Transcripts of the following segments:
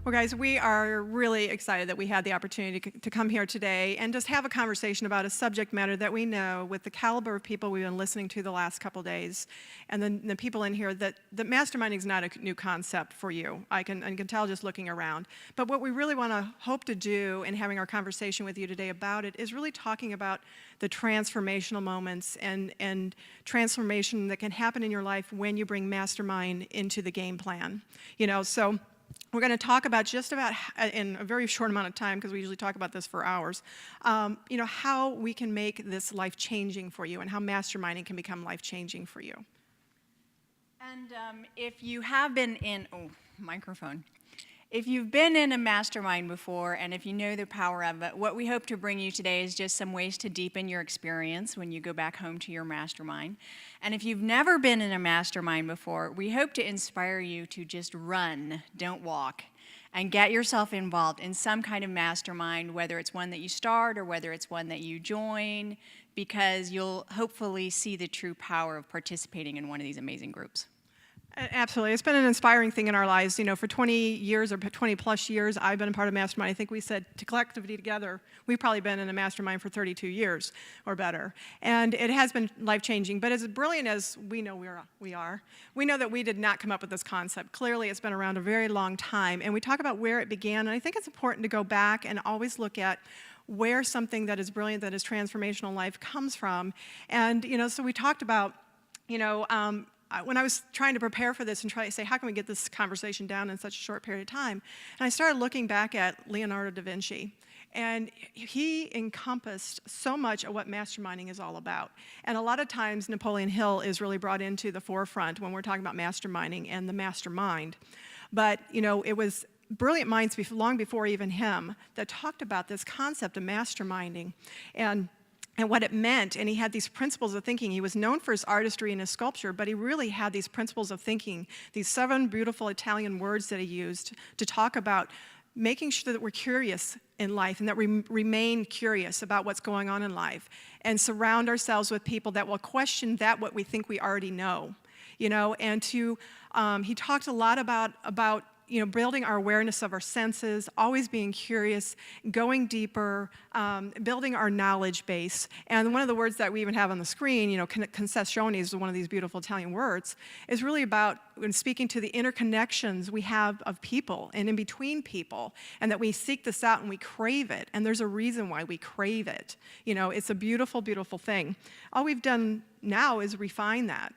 Well, guys, we are really excited that we had the opportunity to come here today and just have a conversation about a subject matter that we know, with the caliber of people we've been listening to the last couple days, and the people in here, that masterminding is not a new concept for you. I can tell just looking around. But what we really want to hope to do in having our conversation with you today about it is really talking about the transformational moments and transformation that can happen in your life when you bring mastermind into the game plan. So we're going to talk about just about, in a very short amount of time, because we usually talk about this for hours, how we can make this life-changing for you and how masterminding can become life-changing for you. And if you have been in, microphone. If you've been in a mastermind before and if you know the power of it, what we hope to bring you today is just some ways to deepen your experience when you go back home to your mastermind. And if you've never been in a mastermind before, we hope to inspire you to just run, don't walk, and get yourself involved in some kind of mastermind, whether it's one that you start or whether it's one that you join, because you'll hopefully see the true power of participating in one of these amazing groups. Absolutely. It's been an inspiring thing in our lives. For 20 years or 20 plus years, I've been a part of Mastermind. I think we said collectively together, we've probably been in a Mastermind for 32 years or better. And it has been life-changing. But as brilliant as we know we know that we did not come up with this concept. Clearly, it's been around a very long time. And we talk about where it began. And I think it's important to go back and always look at where something that is brilliant, that is transformational in life comes from. And, so we talked about, when I was trying to prepare for this and try to say, how can we get this conversation down in such a short period of time? And I started looking back at Leonardo da Vinci. And he encompassed so much of what masterminding is all about. And a lot of times, Napoleon Hill is really brought into the forefront when we're talking about masterminding and the mastermind. But, it was brilliant minds long before even him that talked about this concept of masterminding and what it meant. And he had these principles of thinking. He was known for his artistry and his sculpture, but he really had these principles of thinking, these 7 beautiful Italian words that he used to talk about making sure that we're curious in life and that we remain curious about what's going on in life and surround ourselves with people that will question what we think we already know. And he talked a lot about building our awareness of our senses, always being curious, going deeper, building our knowledge base. And one of the words that we even have on the screen, concessione is one of these beautiful Italian words, is really about when speaking to the interconnections we have of people and in between people, and that we seek this out and we crave it. And there's a reason why we crave it. It's a beautiful, beautiful thing. All we've done now is refine that.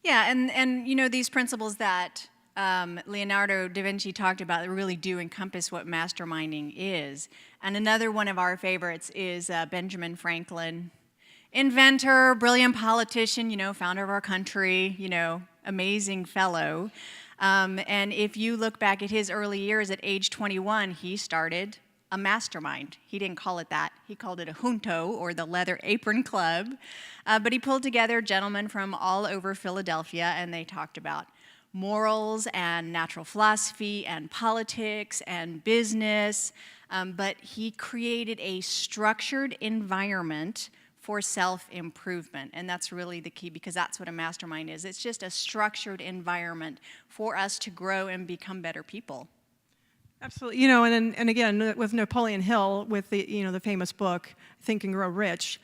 Yeah, and these principles that Leonardo da Vinci talked about that really do encompass what masterminding is. And another one of our favorites is Benjamin Franklin, inventor, brilliant politician, founder of our country, amazing fellow. And if you look back at his early years, at age 21, he started a mastermind. He didn't call it that. He called it a junto, or the Leather Apron Club. But he pulled together gentlemen from all over Philadelphia, and they talked about morals and natural philosophy and politics and business, but he created a structured environment for self-improvement, and that's really the key, because that's what a mastermind is. It's just a structured environment for us to grow and become better people. Absolutely. And again, with Napoleon Hill, with the famous book, Think and Grow Rich,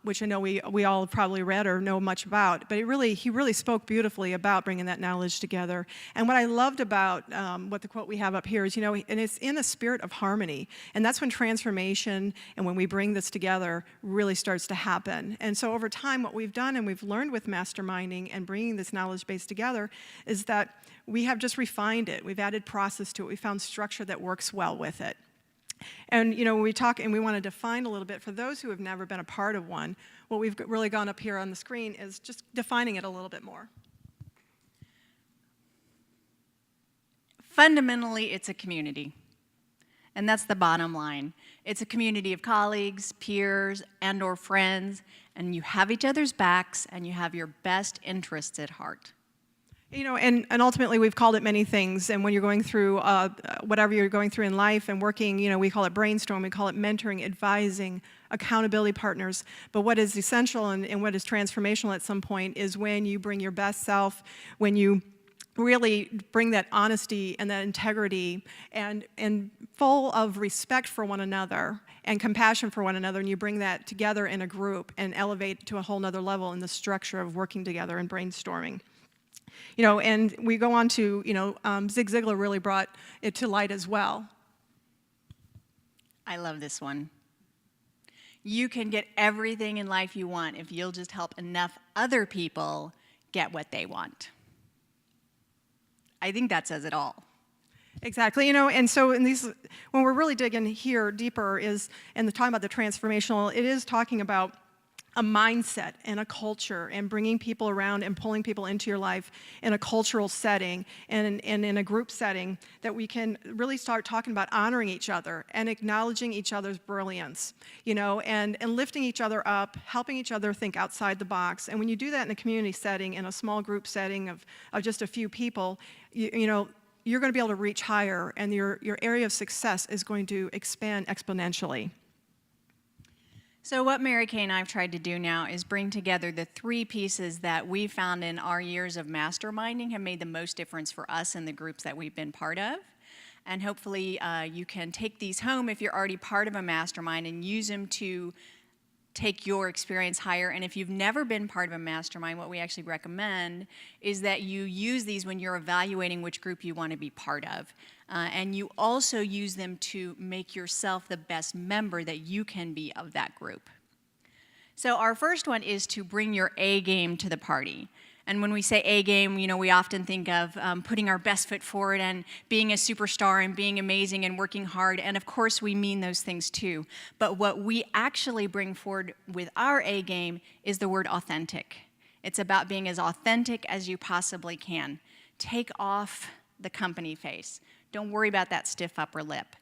which I know we all probably read or know much about, but he really spoke beautifully about bringing that knowledge together. And what I loved about what the quote we have up here is, and it's in a spirit of harmony. And that's when transformation and when we bring this together really starts to happen. And so over time, what we've done and we've learned with masterminding and bringing this knowledge base together is that we have just refined it. We've added process to it. We found structure that works well with it. And when we talk and we want to define a little bit, for those who have never been a part of one, what we've really gone up here on the screen is just defining it a little bit more. Fundamentally, it's a community. And that's the bottom line. It's a community of colleagues, peers, and/or friends, and you have each other's backs, and you have your best interests at heart. And ultimately we've called it many things, and when you're going through whatever you're going through in life and working, we call it brainstorm, we call it mentoring, advising, accountability partners. But what is essential and what is transformational at some point is when you bring your best self, when you really bring that honesty and that integrity and full of respect for one another and compassion for one another, and you bring that together in a group and elevate to a whole nother level in the structure of working together and brainstorming. And we go on to, Zig Ziglar really brought it to light as well. I love this one. You can get everything in life you want if you'll just help enough other people get what they want. I think that says it all. Exactly, and so when we're really digging here deeper and talking about the transformational, it is talking about a mindset and a culture and bringing people around and pulling people into your life in a cultural setting and in a group setting that we can really start talking about honoring each other and acknowledging each other's brilliance, and lifting each other up, helping each other think outside the box. And when you do that in a community setting, in a small group setting of just a few people, you're going to be able to reach higher, and your area of success is going to expand exponentially. So what Mary Kay and I have tried to do now is bring together the 3 pieces that we found in our years of masterminding have made the most difference for us in the groups that we've been part of. And hopefully you can take these home if you're already part of a mastermind and use them to take your experience higher. And if you've never been part of a mastermind, what we actually recommend is that you use these when you're evaluating which group you want to be part of. And you also use them to make yourself the best member that you can be of that group. So our first one is to bring your A game to the party. And when we say A game, we often think of putting our best foot forward and being a superstar and being amazing and working hard. And of course, we mean those things too. But what we actually bring forward with our A game is the word authentic. It's about being as authentic as you possibly can. Take off the company face. Don't worry about that stiff upper lip.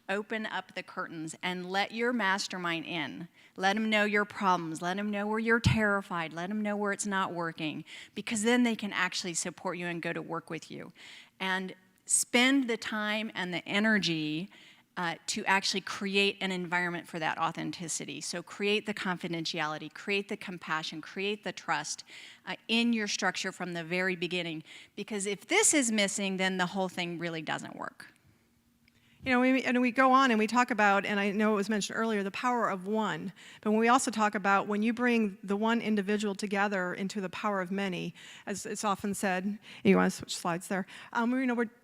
Open up the curtains and let your mastermind in. Let them know your problems. Let them know where you're terrified. Let them know where it's not working, because then they can actually support you and go to work with you. And spend the time and the energy to actually create an environment for that authenticity. So create the confidentiality, create the compassion, create the trust in your structure from the very beginning. Because if this is missing, then the whole thing really doesn't work. We go on and we talk about, and I know it was mentioned earlier, the power of one. But when we also talk about when you bring the one individual together into the power of many, as it's often said, you want to switch slides there,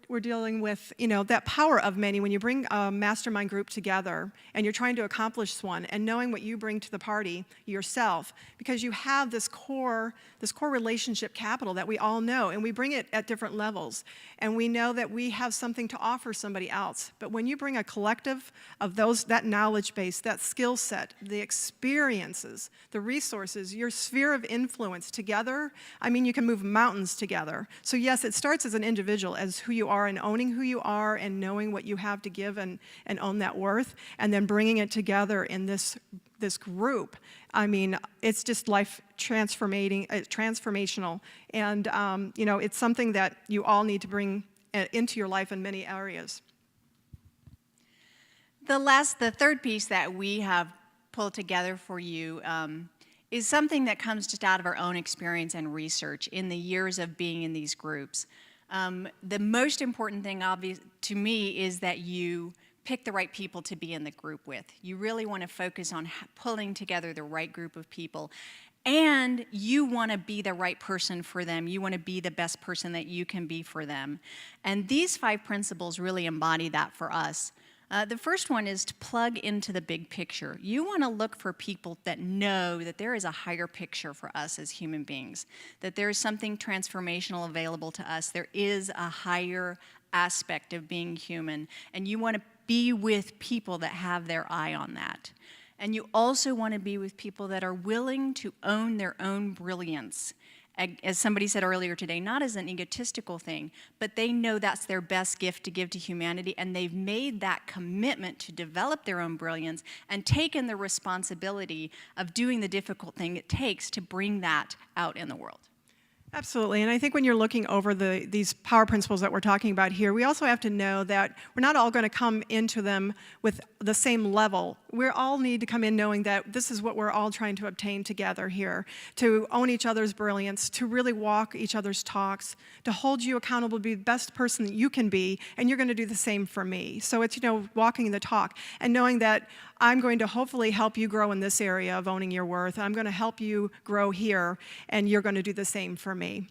we're dealing with, that power of many when you bring a mastermind group together and you're trying to accomplish one, and knowing what you bring to the party yourself, because you have this core relationship capital that we all know, and we bring it at different levels, and we know that we have something to offer somebody else. But when you bring a collective of that knowledge base, that skill set, the experiences, the resources, your sphere of influence together, you can move mountains together. So yes, it starts as an individual, as who you are, and owning who you are and knowing what you have to give and own that worth, and then bringing it together in this group. It's just life transformational, and it's something that you all need to bring into your life in many areas. The third piece that we have pulled together for you is something that comes just out of our own experience and research in the years of being in these groups. The most important thing, to me, is that you pick the right people to be in the group with. You really want to focus on pulling together the right group of people. And you want to be the right person for them. You want to be the best person that you can be for them. And these 5 principles really embody that for us. The first one is to plug into the big picture. You want to look for people that know that there is a higher picture for us as human beings, that there is something transformational available to us. There is a higher aspect of being human, and you want to be with people that have their eye on that. And you also want to be with people that are willing to own their own brilliance. As somebody said earlier today, not as an egotistical thing, but they know that's their best gift to give to humanity, and they've made that commitment to develop their own brilliance and taken the responsibility of doing the difficult thing it takes to bring that out in the world. Absolutely, and I think when you're looking over these power principles that we're talking about here, we also have to know that we're not all going to come into them with the same level. We all need to come in knowing that this is what we're all trying to obtain together here, to own each other's brilliance, to really walk each other's talks, to hold you accountable to be the best person that you can be, and you're going to do the same for me. So it's, walking the talk and knowing that I'm going to hopefully help you grow in this area of owning your worth. I'm going to help you grow here, and you're going to do the same for me.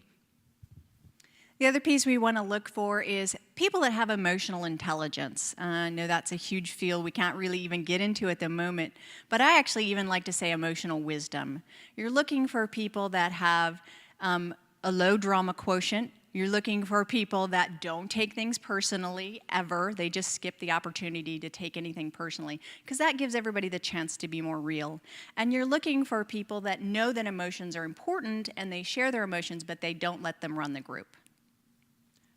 The other piece we want to look for is people that have emotional intelligence. I know that's a huge field we can't really even get into at the moment, but I actually even like to say emotional wisdom. You're looking for people that have a low drama quotient. You're looking for people that don't take things personally, ever. They just skip the opportunity to take anything personally, because that gives everybody the chance to be more real. And you're looking for people that know that emotions are important, and they share their emotions, but they don't let them run the group.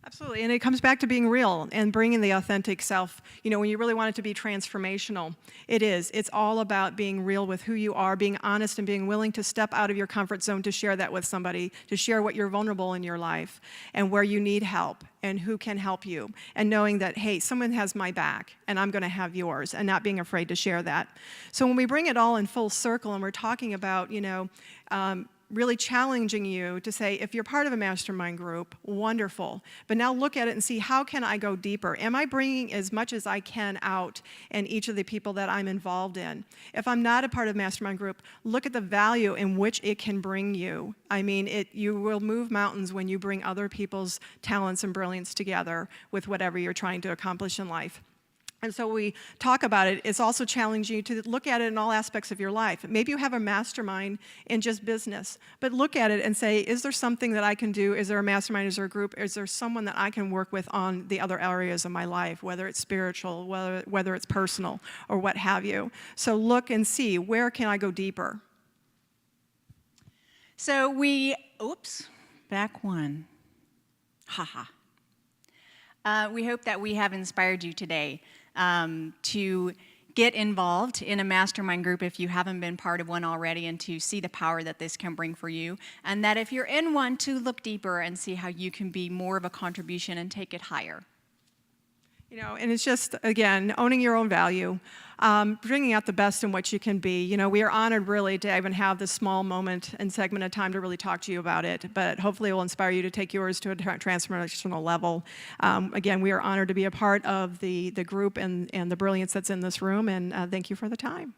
Absolutely, and it comes back to being real and bringing the authentic self. When you really want it to be transformational, it is. It's all about being real with who you are, being honest, and being willing to step out of your comfort zone to share that with somebody, to share what you're vulnerable in your life and where you need help and who can help you, and knowing that, hey, someone has my back and I'm going to have yours, and not being afraid to share that. So when we bring it all in full circle and we're talking about, really challenging you to say, if you're part of a mastermind group, wonderful. But now look at it and see, how can I go deeper? Am I bringing as much as I can out in each of the people that I'm involved in? If I'm not a part of a mastermind group, look at the value in which it can bring you. I mean, you will move mountains when you bring other people's talents and brilliance together with whatever you're trying to accomplish in life. And so we talk about it. It's also challenging you to look at it in all aspects of your life. Maybe you have a mastermind in just business, but look at it and say, is there something that I can do? Is there a mastermind? Is there a group? Is there someone that I can work with on the other areas of my life, whether it's spiritual, whether it's personal, or what have you? So look and see, where can I go deeper? So back one. Haha. We hope that we have inspired you today to get involved in a mastermind group if you haven't been part of one already, and to see the power that this can bring for you. And that if you're in one, to look deeper and see how you can be more of a contribution and take it higher. And it's just, again, owning your own value, bringing out the best in what you can be. We are honored really to even have this small moment and segment of time to really talk to you about it, but hopefully it will inspire you to take yours to a transformational level. Again, we are honored to be a part of the group and the brilliance that's in this room, and thank you for the time.